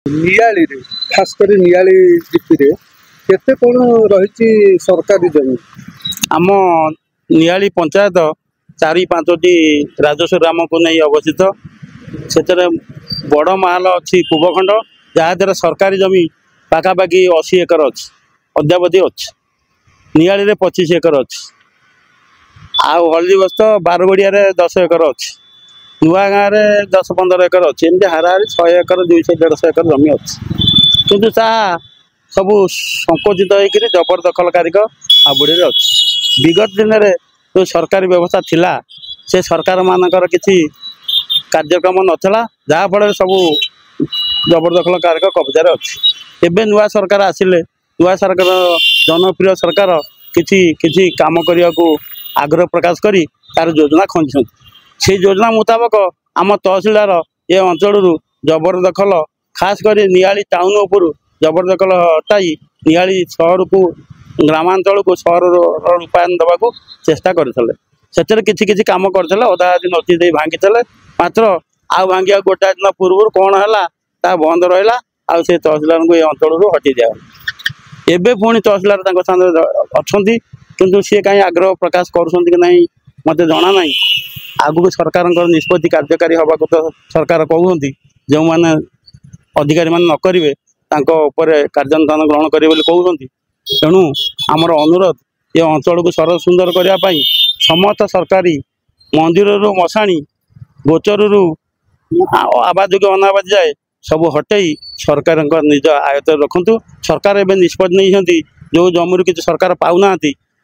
नियाली रे खास कर नियाली जीपी रे केते कोन रही सरकारी जमी आम नियाली पंचायत 4-5टी राजस्व ग्राम को नहीं अवस्थित से बड़ महल अच्छी पूबखंड जहाद्वारा सरकारी जमी पाखापाखि 80 एकर अच्छी अद्यावधि अच्छी नियाली रे 25 एकर अच्छी आउ हल्दी बस्त बारगड़िया 10 एकर अच्छी नुआ गाँव में 10-15 एकर अच्छी एमती हाराहारी 100 एकर 200-150 एकर जमी अच्छी किंतु ता सबू संकुचित होकर जबरदखलकारी हाबुड़ी अच्छी विगत दिन में जो सरकारी व्यवस्था थिला से सरकार मानकर किसी कार्यक्रम नाला जहाँफल सब जबरदखलकारी कब्जा अच्छी एवं नुआ सरकार आसिले नुआ सरकार जनप्रिय सरकार किसी किसी काम करने को आग्रह प्रकाश करी तार योजना खंडी से योजना मुताबक आम तहसिलदार ये अंचल जबरदखल खास कर नियाली टाउन उपर जबरदखल हटाई नियाली सहर को ग्रामांचल को सहर रूपायन देवाक चेष्टा करते किसी किसी कम करते अधा दिन नथी दे भांगी मात्र आउ भांगिया गोटा दिन पूर्व कौन है ता बंद रहा आउ से तहसिलदार को ये अंचल हटि दिया एवं पुणी तहसिलदार सामने अच्छा किंतु सी कहीं आग्रह प्रकाश कर मत जना ना आगु सरकार निष्पत्ति कार्यकारी हवा तो सरकार कहते जो मैंने अधिकारी मान न करेंगे कार्यानुष्ठान ग्रहण करेंगे कहते तेणु आमर अनुरोध ये अंचल को सरल सुंदर करने समस्त सरकारी मंदिर मशाणी गोचर आबादोग्य अनाबाद जाए सब हटई सरकार निज आयत रखु सरकार एवं निष्पत्ति नहीं जो जमी किसी सरकार पाऊना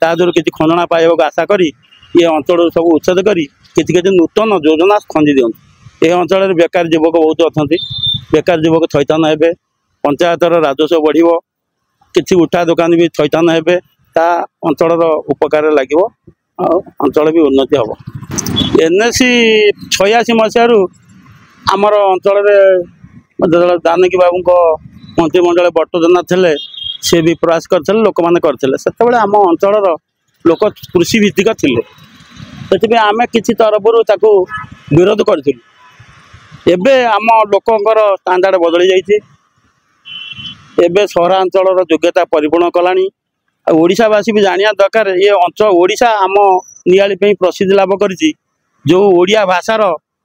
तादर किसी खंडना पाइबा आशा करी ये अंचल सब उच्छेद करी किसी किसी नूतन योजना खंजी दिखती ये अंचल बेकार युवक बहुत अच्छा बेकार युवक थैथान हे पंचायतर राजस्व बढ़ किसी उठा दुकान भी थैथान हे अंचल उपकार लगे अंचल भी उन्नति हम एनएसी 86 मसीह आमर अंचल जानकी बाबू मंत्रिमंडल बटोजना थे सी भी प्रयास करते लोक मैंने करते से आम अंचल लोक कृषि भित्तिक थे आम किसी तरफ विरोध करें आम लोकंर स्टांडार्ड बदली जाइए सहरांचल योग्यता परिपूर्ण कलानी ओडिशावासी भी जानिया दरकार ये अंचल ओडिशा आम नियाली प्रसिद्धि लाभ कर जो ओडिया भाषार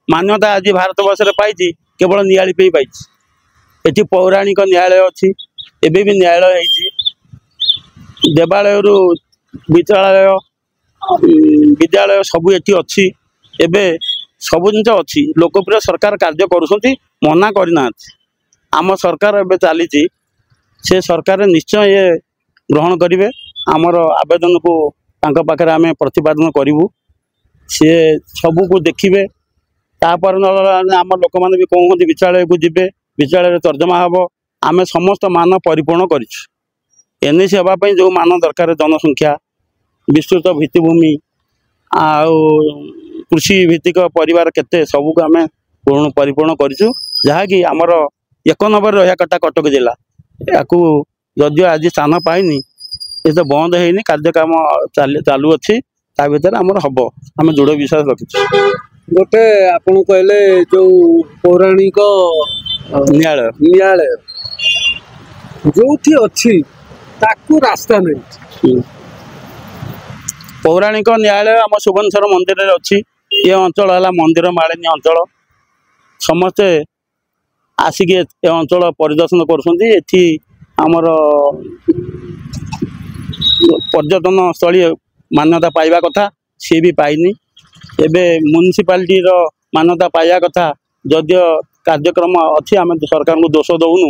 मान्यता आज भारत वर्ष में पाई केवल नियाली पाई ये पौराणिक न्यायालय अच्छी एबे भी न्यायालय देवालय विद्यालय विद्यालय सब ये अच्छी एवं सब जिन अच्छी लोकप्रिय सरकार कार्य करुँच मना करना आम सरकार एवं चली से सरकार निश्चय ये ग्रहण करेंगे आमर आवेदन को पाखे आम प्रतिपादन करूँ सी सबू देखिए तापर आम लोक मैंने भी कहते विद्यालय को जीवे विद्यालय तर्जमा हम आम समस्त मान परिपूर्ण करें एनएसी हाँपाई जो मान दरकार जनसंख्या विस्तृत भित्तिभूमि आउ कृषि भित्तिक परिवार केते सबू को आम पूर्ण परिपूर्ण करूँ जहाँकि आमर 1 नंबर रहा कटा कटक जिला या जदिव आज स्थान पाइनी ये तो बंद है कार्यक्रम चालू अच्छी ता भर आम हम आम दृढ़ विश्वास रखी गोटे आपन कहले जो पौराणिक न्यायालय न्यायालय जो अच्छी ताकू रास्ता नहीं पौराणिक न्यायालय आम सुबनेश्वर मंदिर अच्छी ये अंचल है मंदिर मालिनी अंचल समस्ते आसिक ये अंचल परिदर्शन करमर पर्यटन स्थली मान्यता पाइबा कथा सी भी पाइनी एबे म्युनिसिपालिटी मान्यता पाइबा कथा जदिव कार्यक्रम अच्छी आम सरकार को दोष दौनु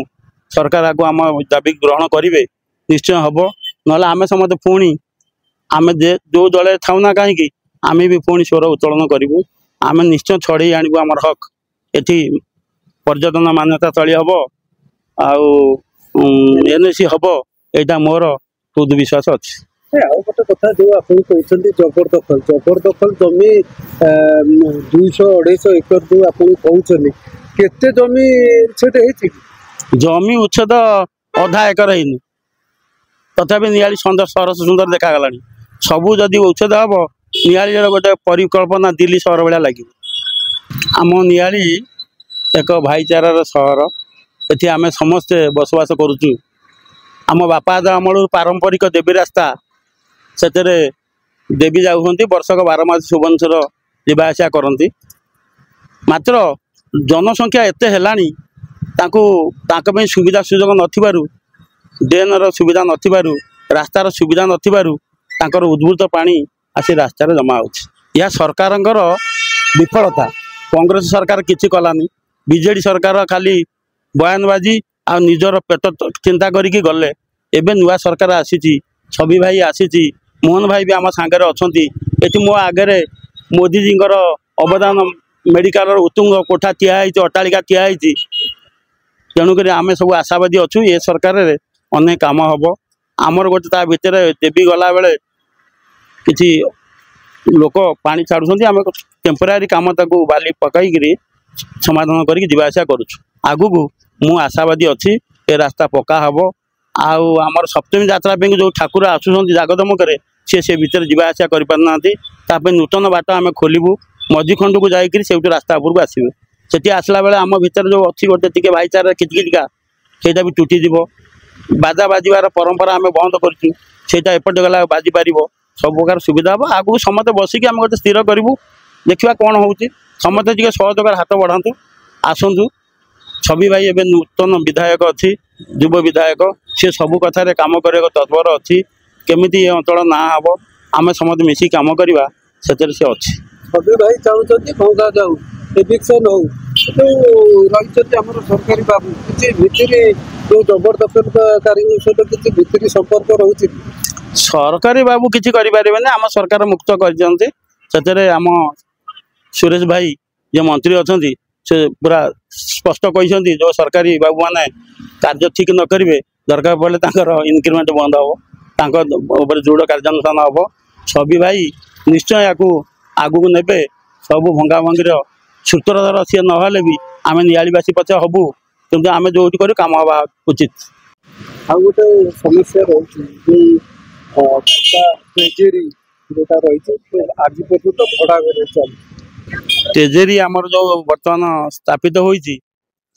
सरकार आगे आम दाबी ग्रहण करेंगे निश्चय हम ना आम समस्त पुणी आम जो दल थाउना कहीं आम भी पुणी स्वर उत्तोलन करूँ आम निश्चय छड़े आणबू आम हक एटी पर्यटन मान्यता स्थली हम आनएसी हम यहाँ मोर खुद विश्वास अच्छी गोटे कथा जो आप जबरदखल जबरदखल जमी 200-250 एकर जो आप कहते जमी उच्छेद जमी उच्छेद अधा एकर है तथापि नियाली सरस सुंदर देखागला सबू जदि उच्छेद हम नियाली गोटे परिकल्पना दिल्ली सहर भाया लगे आम नियाली एक भाईचारार सहर ଏଠି ଆମେ ସମସ୍ତେ ବସବାସ କରୁଛୁ। ଆମ ବାପା ଦାଦା ଅମଳରୁ ପାରମ୍ପରିକ ଦେବୀ ରାସ୍ତା, ସେଥିରେ ଦେବୀ ଯାଉଛନ୍ତି, ବର୍ଷକ 12 ମାସ ସୁବଂଶର ଯିବା ଆସିବା କରନ୍ତି। ମାତ୍ର ଜନସଂଖ୍ୟା ଏତେ ହେଲାଣି, ତାଙ୍କ ପାଇଁ ସୁବିଧା ସୁଯୋଗ ନଥିବାରୁ, ଡ୍ରେନ୍ର ସୁବିଧା ନଥିବାରୁ, ରାସ୍ତାର ସୁବିଧା ନଥିବାରୁ ତାଙ୍କର ଉଦ୍ଭୂତ ପାଣି ଆସି ରାସ୍ତାରେ ଜମା ହେଉଛି। ଏହା ସରକାରଙ୍କର ବିଫଳତା। କଂଗ୍ରେସ ସରକାର କିଛି କଲାନି, ବିଜେଡି ସରକାର ଖାଲି ବୟାନବାଜି ଆଉ ନିଜର ପେଟ ଚିନ୍ତା କରିକି ଗଲେ। ଏବେ ନୂଆ ସରକାର ଆସିଛି, ଛବି ଭାଇ ଆସିଛି, ମୋହନ ଭାଇ ବି ଆମ ସାଙ୍ଗରେ ଅଛନ୍ତି। ଏଠି ମୋ ଆଗରେ ମୋଦିଜୀଙ୍କର ଅବଦାନ, ମେଡ଼ିକାଲର ଉତ୍ତୁଙ୍ଗ କୋଠା ଠିଆ ହେଇଛି, ଅଟ୍ଟାଳିକା ଠିଆ ହେଇଛି। ତେଣୁକରି ଆମେ ସବୁ ଆଶାବାଦୀ ଅଛୁ, ଏ ସରକାରରେ ଅନେକ କାମ ହେବ। ଆମର ଗୋଟେ ତା ଭିତରେ ଦେବୀ ଗଲାବେଳେ କିଛି ଲୋକ ପାଣି ଛାଡ଼ୁଛନ୍ତି, ଆମେ ଟେମ୍ପୋରାରୀ କାମ ତାକୁ ବାଲି ପକାଇକିରି ସମାଧାନ କରିକି ଯିବା ଆସିବା କରୁଛୁ। ଆଗକୁ ମୁଁ ଆଶାବାଦୀ ଅଛି, ଏ ରାସ୍ତା ପକ୍କା ହେବ। ଆଉ ଆମର ସପ୍ତମୀ ଯାତ୍ରା ପାଇଁ ଯେଉଁ ଠାକୁର ଆସୁଛନ୍ତି ଜାଗଦମକରେ, ସେ ଭିତରେ ଯିବା ଆସିବା କରିପାରୁନାହାନ୍ତି। ତା ପାଇଁ ନୂତନ ବାଟ ଆମେ ଖୋଲିବୁ। ମଝିଖଣ୍ଡକୁ ଯାଇକରି ସେଇଠୁ ରାସ୍ତା ଉପରକୁ ଆସିବେ। ସେଠି ଆସିଲା ବେଳେ ଆମ ଭିତରେ ଯେଉଁ ଅଛି ଗୋଟେ ଟିକେ ଭାଇଚାରା କିଟିକିଟିକା, ସେଇଟା ବି ତୁଟିଯିବ। ବାଜା ବାଜିବାର ପରମ୍ପରା ଆମେ ବନ୍ଦ କରିଛୁ, ସେଇଟା ଏପଟେ ଗଲା ବାଜି ପାରିବ। ସବୁ ପ୍ରକାର ସୁବିଧା ହେବ। ଆଗକୁ ସମସ୍ତେ ବସିକି ଆମେ ଗୋଟେ ସ୍ଥିର କରିବୁ, ଦେଖିବା କ'ଣ ହେଉଛି। ସମସ୍ତେ ଟିକେ ସହଯୋଗର ହାତ ବଢ଼ାନ୍ତୁ, ଆସନ୍ତୁ। ଛବି ଭାଇ ଏବେ ନୂତନ ବିଧାୟକ ଅଛି, ଯୁବ ବିଧାୟକ, ସେ ସବୁ କଥାରେ କାମ କରିବାକୁ ତତ୍ପର ଅଛି। କେମିତି ଏ ଅଞ୍ଚଳ ନାଁ ହେବ, ଆମେ ସମସ୍ତେ ମିଶିକି କାମ କରିବା, ସେଥିରେ ସେ ଅଛି। ଛବି ଭାଇ ଚାହୁଁଛନ୍ତି ଭଙ୍ଗା ଯାଉ, ଏଭିକ୍ସନ୍ ହଉ, ଯେଉଁ ରହିଛନ୍ତି ଆମର ସରକାରୀ ବାବୁ, କିଛି ଭିତିରି ଯେଉଁ ଜବରଦଖଲକାରୀଙ୍କ ସହିତ କିଛି ଭିତିରି ସମ୍ପର୍କ ରହୁଛି। ସରକାରୀ ବାବୁ କିଛି କରିପାରିବେନି, ଆମ ସରକାର ମୁକ୍ତ କରିଛନ୍ତି। ସେଥିରେ ଆମ ସୁରେଶ ଭାଇ ଯେ ମନ୍ତ୍ରୀ ଅଛନ୍ତି, ସେ ପୁରା ସ୍ପଷ୍ଟ କହିଛନ୍ତି, ଯେଉଁ ସରକାରୀ ବାବୁମାନେ କାର୍ଯ୍ୟ ଠିକ୍ ନ କରିବେ, ଦରକାର ପଡ଼ିଲେ ତାଙ୍କର ଇନକ୍ରିମେଣ୍ଟ ବନ୍ଦ ହେବ, ତାଙ୍କ ଉପରେ ଦୃଢ଼ କାର୍ଯ୍ୟାନୁଷ୍ଠାନ ହେବ। ଛବି ଭାଇ ନିଶ୍ଚୟ ୟାକୁ ଆଗକୁ ନେବେ। ସବୁ ଭଙ୍ଗାଭଙ୍ଗିର ସୂତ୍ରଧର ସିଏ ନହେଲେ ବି ଆମେ ନିଆଳିବାସୀ ପଛେ ହେବୁ, କିନ୍ତୁ ଆମେ ଯେଉଁଠି କରୁ କାମ ହେବା ଉଚିତ। ଆଉ ଗୋଟେ ସମସ୍ୟା ରହୁଛି, ଟ୍ରେଜେରୀ ଯେଉଁଟା ରହିଛି, ଆଜି ପର୍ଯ୍ୟନ୍ତ ଭଡ଼ା ଘରେ ଚାଲିଛି। ଟ୍ରେଜେରୀ ଆମର ଯେଉଁ ବର୍ତ୍ତମାନ ସ୍ଥାପିତ ହୋଇଛି,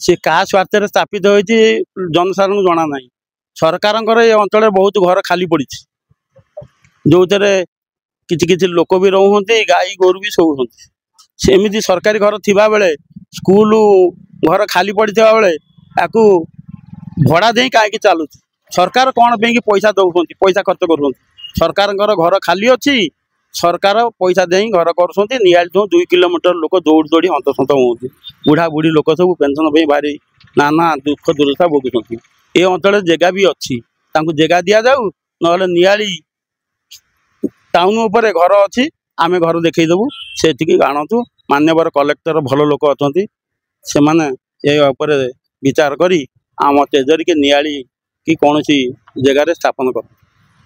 ସେ କାହା ସ୍ୱାର୍ଥରେ ସ୍ଥାପିତ ହୋଇଛି ଜନସାଧାରଣଙ୍କୁ ଜଣା ନାହିଁ। ସରକାରଙ୍କର ଏ ଅଞ୍ଚଳରେ ବହୁତ ଘର ଖାଲି ପଡ଼ିଛି, ଯେଉଁଥିରେ କିଛି କିଛି ଲୋକ ବି ରହୁଛନ୍ତି, ଗାଈ ଗୋରୁ ବି ଶୋଉଛନ୍ତି। ସେମିତି ସରକାରୀ ଘର ଥିବାବେଳେ, ସ୍କୁଲ ଘର ଖାଲି ପଡ଼ିଥିବା ବେଳେ ତାକୁ ଭଡ଼ା ଦେଇ କାହିଁକି ଚାଲୁଛି? ସରକାର କ'ଣ ପାଇଁକି ପଇସା ଦେଉଛନ୍ତି, ପଇସା ଖର୍ଚ୍ଚ କରୁଛନ୍ତି? ସରକାରଙ୍କର ଘର ଖାଲି ଅଛି, ସରକାର ପଇସା ଦେଇ ଘର କରୁଛନ୍ତି। ନିଆଳି 2 କିଲୋମିଟର ଲୋକ ଦୌଡ଼ି ଦୌଡ଼ି ହନ୍ତସନ୍ତ ହୁଅନ୍ତି। ବୁଢ଼ା ବୁଢ଼ୀ ଲୋକ ସବୁ ପେନ୍ସନ୍ ପାଇଁ ଭାରି ନାନା ଦୁଃଖ ଦୁର୍ଦଶା ଭୋଗୁଛନ୍ତି। ଏ ଅଞ୍ଚଳରେ ଜାଗା ବି ଅଛି, ତାଙ୍କୁ ଜାଗା ଦିଆଯାଉ, ନହେଲେ ନିଆଳି ଟାଉନ ଉପରେ ଘର ଅଛି, ଆମେ ଘର ଦେଖେଇଦେବୁ, ସେଠିକି ଆଣନ୍ତୁ। ମାନ୍ୟବର କଲେକ୍ଟର ଭଲ ଲୋକ ଅଛନ୍ତି, ସେମାନେ ଏ ଉପରେ ବିଚାର କରି ଆମ ଟ୍ରେଜେରୀ କି ନିଆଳି କି କୌଣସି ଜାଗାରେ ସ୍ଥାପନ କର।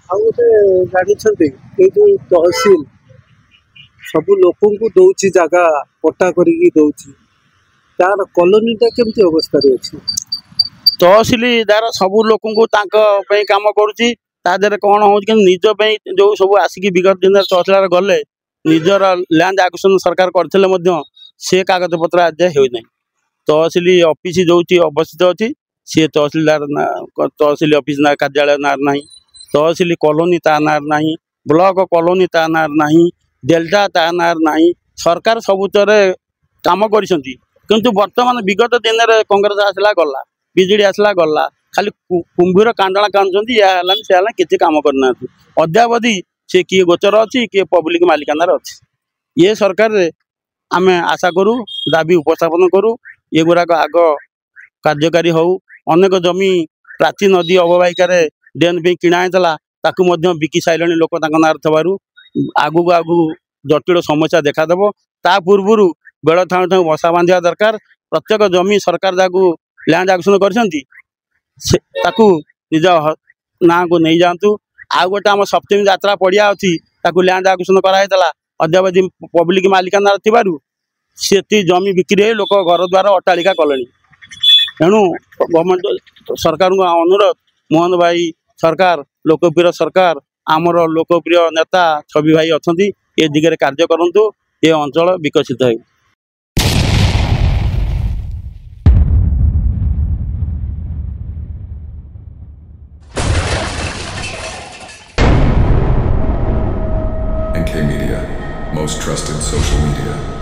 ଆଉ ଗୋଟେ ଜାଣିଛନ୍ତି, ଏଇ ଯେଉଁ ତହସିଲ ସବୁ ଲୋକଙ୍କୁ ଦଉଛି, ଜାଗା ପଟ୍ଟା କରିକି ଦଉଛି, ତାର କଲୋନୀଟା କେମିତି ଅବସ୍ଥାରେ ଅଛି? ତହସିଲ ଦ୍ୱାରା ସବୁ ଲୋକଙ୍କୁ ତାଙ୍କ ପାଇଁ କାମ କରୁଛି। ତା ଦେହରେ କ'ଣ ହେଉଛି, କିନ୍ତୁ ନିଜ ପାଇଁ ଯେଉଁ ସବୁ ଆସିକି ବିଗତ ଦିନରେ ତହସିଲଦାର ଗଲେ, ନିଜର ଲ୍ୟାଣ୍ଡ ଆକ୍ୱିଜିସନ୍ ସରକାର କରିଥିଲେ ମଧ୍ୟ ସେ କାଗଜପତ୍ର ଆଜି ଯାଏଁ ହୋଇନାହିଁ। ତହସିଲ ଅଫିସ ଯେଉଁଠି ଅବସ୍ଥିତ ଅଛି, ସିଏ ତହସିଲଦାର ତହସିଲ ଅଫିସ କାର୍ଯ୍ୟାଳୟ ନାଁରେ ନାହିଁ, ତହସିଲ କଲୋନୀ ତା ନାଁରେ ନାହିଁ, ବ୍ଲକ କଲୋନୀ ତା ନାଁରେ ନାହିଁ, ଡେଲ୍ଟା ତା ନାଁରେ ନାହିଁ। ସରକାର ସବୁଥିରେ କାମ କରିଛନ୍ତି, କିନ୍ତୁ ବର୍ତ୍ତମାନ ବିଗତ ଦିନରେ କଂଗ୍ରେସ ଆସିଲା ଗଲା, ବିଜେଡ଼ି ଆସିଲା ଗଲା, ଖାଲି କୁମ୍ଭୀର କାଣ୍ଡଣା କାନ୍ଦୁଛନ୍ତି। ଏହା ହେଲାନି, ସେ ହେଲାନି, କିଛି କାମ କରିନାହାନ୍ତି। ଅଦ୍ୟାବଧି ସେ କିଏ ଗୋଚର ଅଛି, କିଏ ପବ୍ଲିକ ମାଲିକାନାରେ ଅଛି। ଏ ସରକାରରେ ଆମେ ଆଶା କରୁ, ଦାବି ଉପସ୍ଥାପନ କରୁ, ଏଗୁଡ଼ାକ ଆଗ କାର୍ଯ୍ୟକାରୀ ହେଉ। ଅନେକ ଜମି ପ୍ରାଚୀ ନଦୀ ଅବବାହିକାରେ ଡ୍ରେନ୍ ପାଇଁ କିଣା ହେଇଥିଲା, ତାକୁ ମଧ୍ୟ ବିକି ସାରିଲେଣି ଲୋକ ତାଙ୍କ ନାଁରେ ଥିବାରୁ। ଆଗକୁ ଜଟିଳ ସମସ୍ୟା ଦେଖାଦେବ। ତା ପୂର୍ବରୁ ବେଳ ଥାଉଁ ଥାଉଁ ବସା ବାନ୍ଧିବା ଦରକାର। ପ୍ରତ୍ୟେକ ଜମି ସରକାର ଯାହାକୁ ଲ୍ୟାଣ୍ଡ ଆକ୍ୱିଜିସନ୍ କରିଛନ୍ତି, ସେ ତାକୁ ନିଜ ନାଁକୁ ନେଇଯାଆନ୍ତୁ। ଆଉ ଗୋଟେ ଆମ ସପ୍ତମୀ ଯାତ୍ରା ପଡ଼ିଆ ଅଛି, ତାକୁ ଲ୍ୟାଣ୍ଡ ଆକ୍ୱିଜିସନ୍ କରାହେଇଥିଲା, ଅଦ୍ୟାବଧି ପବ୍ଲିକ ମାଲିକାନାରେ ଥିବାରୁ ସେଠି ଜମି ବିକ୍ରି ହେଇ ଲୋକ ଘର ଦ୍ୱାର ଅଟ୍ଟାଳିକା କଲେଣି। ତେଣୁ ଗଭର୍ଣ୍ଣମେଣ୍ଟ ସରକାରଙ୍କୁ ଅନୁରୋଧ, ମୋହନ ଭାଇ ସରକାର ଲୋକପ୍ରିୟ ସରକାର, ଆମର ଲୋକପ୍ରିୟ ନେତା ଛବି ଭାଇ ଅଛନ୍ତି, ଏ ଦିଗରେ କାର୍ଯ୍ୟ କରନ୍ତୁ, ଏ ଅଞ୍ଚଳ ବିକଶିତ ହେଉ। most trusted social media.